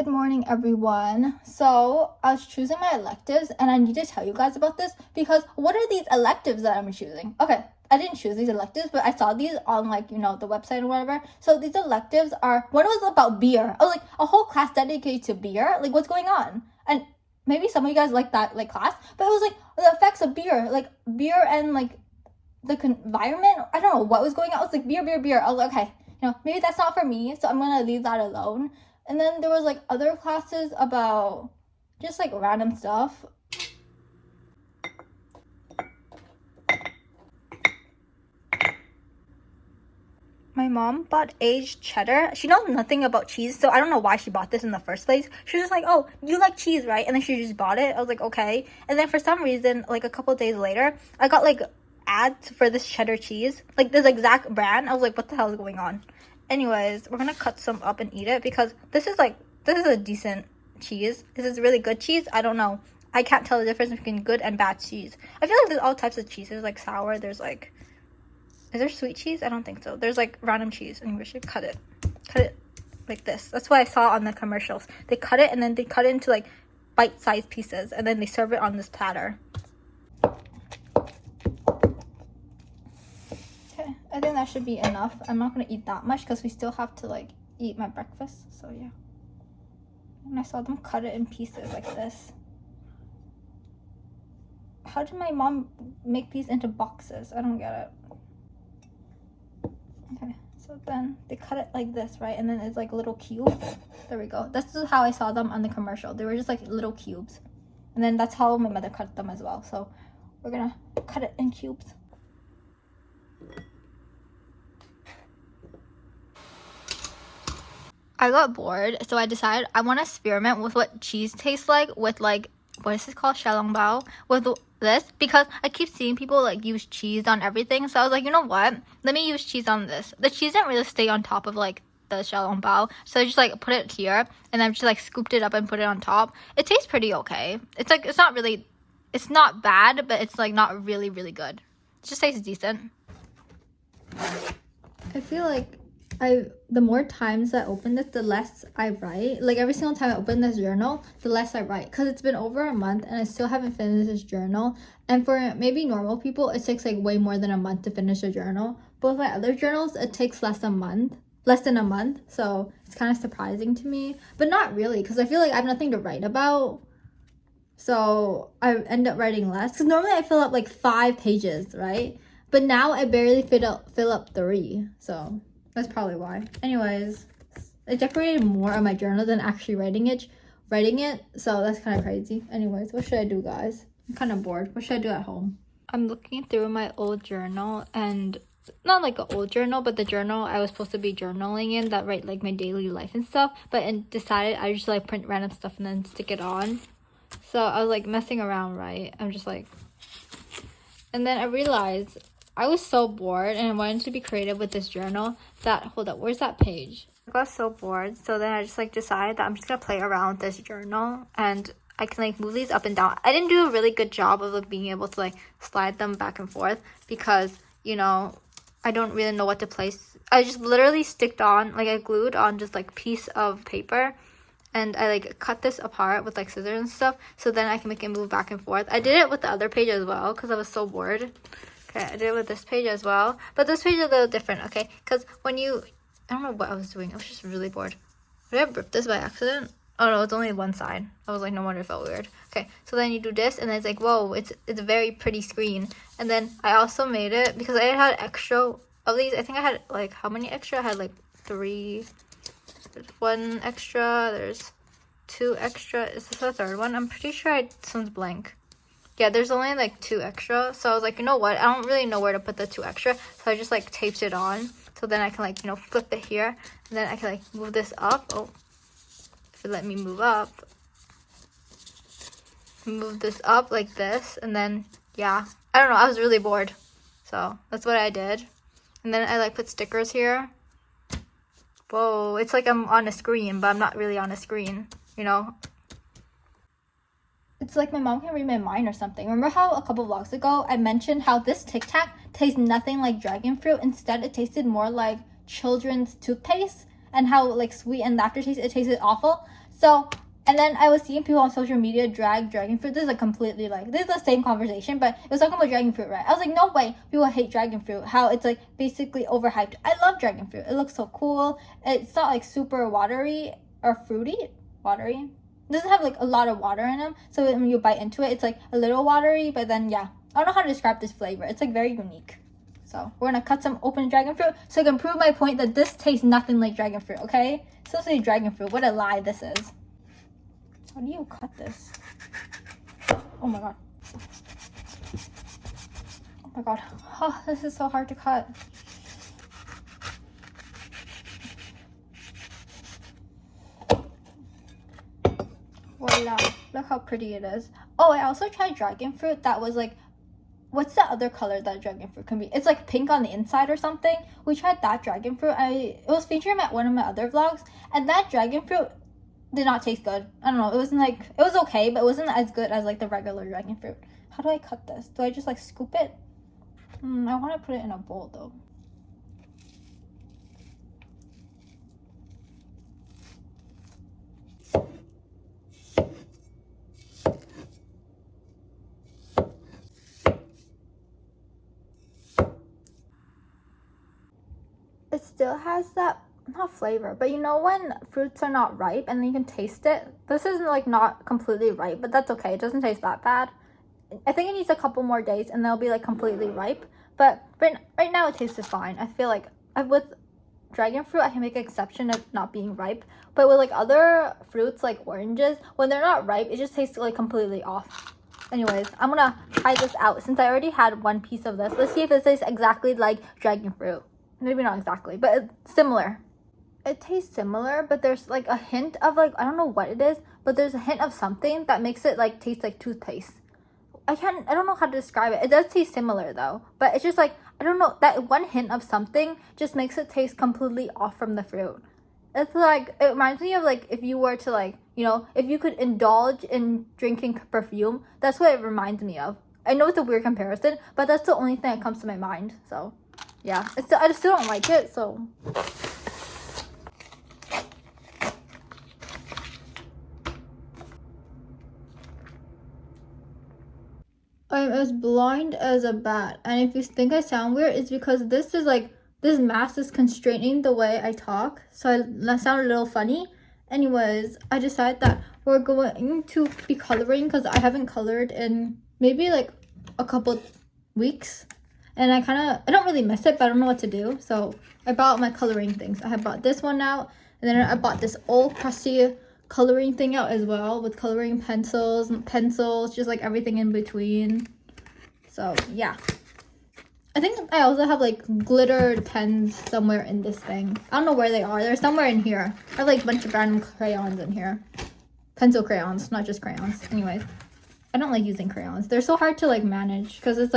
Good morning, everyone. So I was choosing my electives, and I need to tell you guys about this because what are these electives that I'm choosing? Okay, I didn't choose these electives, but I saw these on the website or whatever. So these electives are, one was about beer. I was like, a whole class dedicated to beer? Like, what's going on? And maybe some of you guys like that class, but it was like the effects of beer, and the environment. I don't know what was going on. It was like beer. I was like, okay, maybe that's not for me, so I'm gonna leave that alone. And then there was other classes about just random stuff. My mom bought aged cheddar. She knows nothing about cheese, so I don't know why she bought this in the first place. She was just like, oh, you like cheese, right? And then she just bought it. I was like, okay. And then for some reason, a couple days later, I got ads for this cheddar cheese, this exact brand. I was like, what the hell is going on? Anyways, we're gonna cut some up and eat it because this is a decent cheese. Is this really good cheese? I don't know. I can't tell the difference between good and bad cheese. I feel like there's all types of cheese. There's sour. There's is there sweet cheese? I don't think so. There's random cheese, and we should cut it like this. That's what I saw on the commercials. They cut it and then they cut it into bite-sized pieces, and then they serve it on this platter. Okay, I think that should be enough. I'm not gonna eat that much because we still have to eat my breakfast. So yeah. And I saw them cut it in pieces like this. How did my mom make these into boxes? I don't get it. Okay, so then they cut it like this, right? And then it's little cubes. There we go. That's just how I saw them on the commercial. They were just little cubes. And then that's how my mother cut them as well. So we're gonna cut it in cubes. I got bored, so I decided I want to experiment with what cheese tastes like with what is this called? Xiaolongbao with this, because I keep seeing people use cheese on everything. So I was like, you know what? Let me use cheese on this. The cheese didn't really stay on top of the xiaolongbao, so I just put it here and then just scooped it up and put it on top. It tastes pretty okay. It's it's not bad, but it's not really good. It just tastes decent. I feel the more times I open this, the less I write. Every single time I open this journal, the less I write. Because it's been over a month and I still haven't finished this journal. And for maybe normal people, it takes way more than a month to finish a journal. But with my other journals, it takes less than a month. So it's kind of surprising to me. But not really, because I feel I have nothing to write about. So I end up writing less. Because normally I fill up 5 pages, right? But now I barely fill up 3. So that's probably why. Anyways, I decorated more on my journal than actually writing it. So that's kind of crazy. Anyways, what should I do, guys? I'm kind of bored. What should I do at home? I'm looking through my old journal, and not an old journal, but the journal I was supposed to be journaling in that write my daily life and stuff. But and decided I just print random stuff and then stick it on. So I was messing around, right? I'm just and then I realized I was so bored and I wanted to be creative with this journal that, hold up, where's that page? I got so bored, so then I just decided that I'm just gonna play around with this journal and I can move these up and down. I didn't do a really good job of being able to slide them back and forth because, I don't really know what to place. I just literally sticked on, I glued on just piece of paper, and I cut this apart with scissors and stuff, so then I can make it move back and forth. I did it with the other page as well because I was so bored. Okay, I did it with this page as well. But this page is a little different, okay? Because when I don't know what I was doing. I was just really bored. Did I rip this by accident? Oh, no, it's only one side. I was no wonder it felt weird. Okay, so then you do this, and then it's whoa, it's a very pretty screen. And then I also made it, because I had extra of these. I think I had, how many extra? I had, 3. There's 1 extra. There's 2 extra. Is this the 3rd one? I'm pretty sure this one's blank. Yeah, there's only 2 extra, so I was you know what, I don't really know where to put the 2 extra, so I just taped it on, so then I can flip it here, and then I can move this up. Oh, if it let me move this up like this, and then yeah, I don't know, I was really bored, so that's what I did. And then I put stickers here. Whoa, it's I'm on a screen, but I'm not really on a screen, It's my mom can read my mind or something. Remember how a couple vlogs ago I mentioned how this tic-tac tastes nothing like dragon fruit? Instead, it tasted more like children's toothpaste, and how sweet and the aftertaste, it tasted awful. So, and then I was seeing people on social media drag dragon fruit. This is like completely like, this is the same conversation, but it was talking about dragon fruit, right? I was like, no way, people hate dragon fruit. How it's like basically overhyped. I love dragon fruit. It looks so cool. It's not like super watery or fruity. Watery. It doesn't have like a lot of water in them. So when you bite into it, it's like a little watery, but then yeah. I don't know how to describe this flavor. It's like very unique. So we're gonna cut some open dragon fruit so I can prove my point that this tastes nothing like dragon fruit, okay? Still say dragon fruit. What a lie this is. How do you cut this? Oh my god. Oh my god. Oh, this is so hard to cut. Voila. Look how pretty it is. Oh, I also tried dragon fruit that was like, what's the other color that dragon fruit can be? It's like pink on the inside or something. We tried that dragon fruit. It was featured at one of my other vlogs, and that dragon fruit did not taste good. I don't know. It wasn't like, it was okay, but it wasn't as good as like the regular dragon fruit. How do I cut this? Do I just like scoop it? I want to put it in a bowl though. It still has that, not flavor, but you know when fruits are not ripe and then you can taste it? This is like not completely ripe, but that's okay. It doesn't taste that bad. I think it needs a couple more days and they'll be like completely ripe. But right now it tastes fine. I feel like with dragon fruit, I can make an exception of not being ripe. But with like other fruits like oranges, when they're not ripe, it just tastes like completely off. Anyways, I'm gonna try this out since I already had one piece of this. Let's see if it tastes exactly like dragon fruit. Maybe not exactly, but it's similar. It tastes similar, but there's like a hint of like, I don't know what it is, but there's a hint of something that makes it like taste like toothpaste. I don't know how to describe it. It does taste similar though, but it's just like, I don't know, that one hint of something just makes it taste completely off from the fruit. It's like, it reminds me of like if you were to like, you know, if you could indulge in drinking perfume, that's what it reminds me of. I know it's a weird comparison, but that's the only thing that comes to my mind. So yeah, I still don't like it, so. I'm as blind as a bat, and if you think I sound weird, it's because this mask is constraining the way I talk, so I sound a little funny. Anyways, I decided that we're going to be coloring because I haven't colored in maybe like a couple weeks, and I don't really miss it, but I don't know what to do. So I bought my coloring things. I have bought this one out, and then I bought this old crusty coloring thing out as well with coloring pencils, just like everything in between. So yeah, I think I also have like glittered pens somewhere in this thing. I don't know where they are. They're somewhere in here. I have like a bunch of random crayons in here. Pencil crayons, not just crayons. Anyways, I don't like using crayons. They're so hard to like manage because it's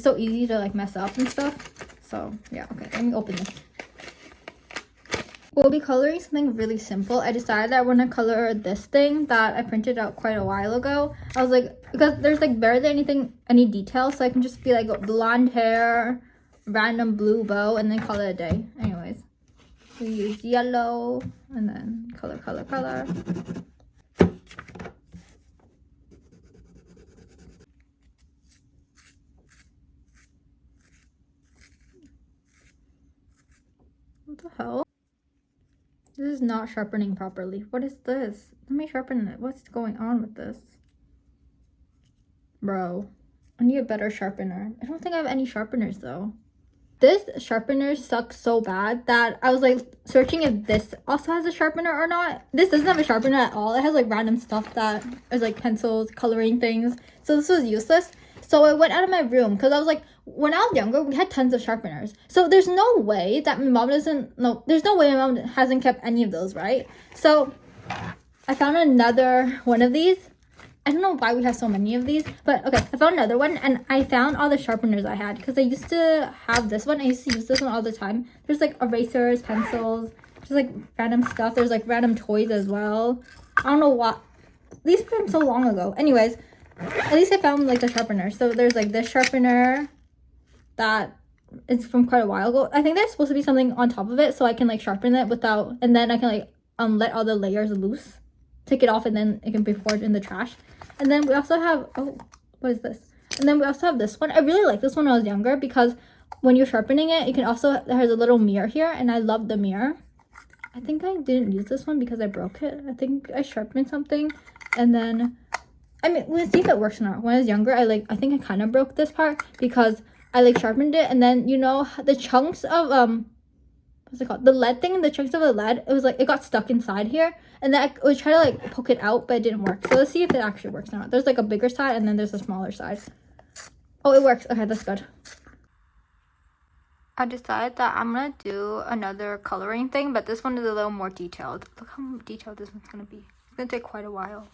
so easy to like mess up and stuff. So yeah, okay, let me open this. We'll be coloring something really simple. I decided I want to color this thing that I printed out quite a while ago. I was like, because there's like barely any details, so I can just be like blonde hair, random blue bow, and then call it a day. Anyways, we use yellow and then color. What the hell? This is not sharpening properly. What is this? Let me sharpen it. What's going on with this? Bro, I need a better sharpener. I don't think I have any sharpeners though. This sharpener sucks so bad that I was like searching if this also has a sharpener or not. This doesn't have a sharpener at all. It has like random stuff that is like pencils, coloring things. So this was useless. So I went out of my room because I was like, when I was younger, we had tons of sharpeners. So there's no way that my mom hasn't kept any of those, right? So I found another one of these. I don't know why we have so many of these, but okay, I found another one, and I found all the sharpeners I had because I used to have this one. I used to use this one all the time. There's like erasers, pencils, just like random stuff. There's like random toys as well. I don't know what. These were from so long ago. Anyways, at least I found like the sharpener. So there's like this sharpener that is from quite a while ago. I think there's supposed to be something on top of it so I can like sharpen it without, and then I can like let all the layers loose take it off and then it can be poured in the trash. And then we also have, oh, what is this? And then we also have this one. I really like this one when I was younger because when you're sharpening it, you can also, there's a little mirror here, and I love the mirror. I think I didn't use this one because I broke it. I think I sharpened something, and then, I mean, we'll see if it works or not. When I was younger, I think I kind of broke this part because I sharpened it, and then, you know, the chunks of, what's it called? The lead thing, the chunks of the lead, it was it got stuck inside here, and then I would try to poke it out, but it didn't work. So let's see if it actually works or not. There's a bigger side, and then there's a smaller side. Oh, it works. Okay, that's good. I decided that I'm gonna do another coloring thing, but this one is a little more detailed. Look how detailed this one's gonna be. It's gonna take quite a while.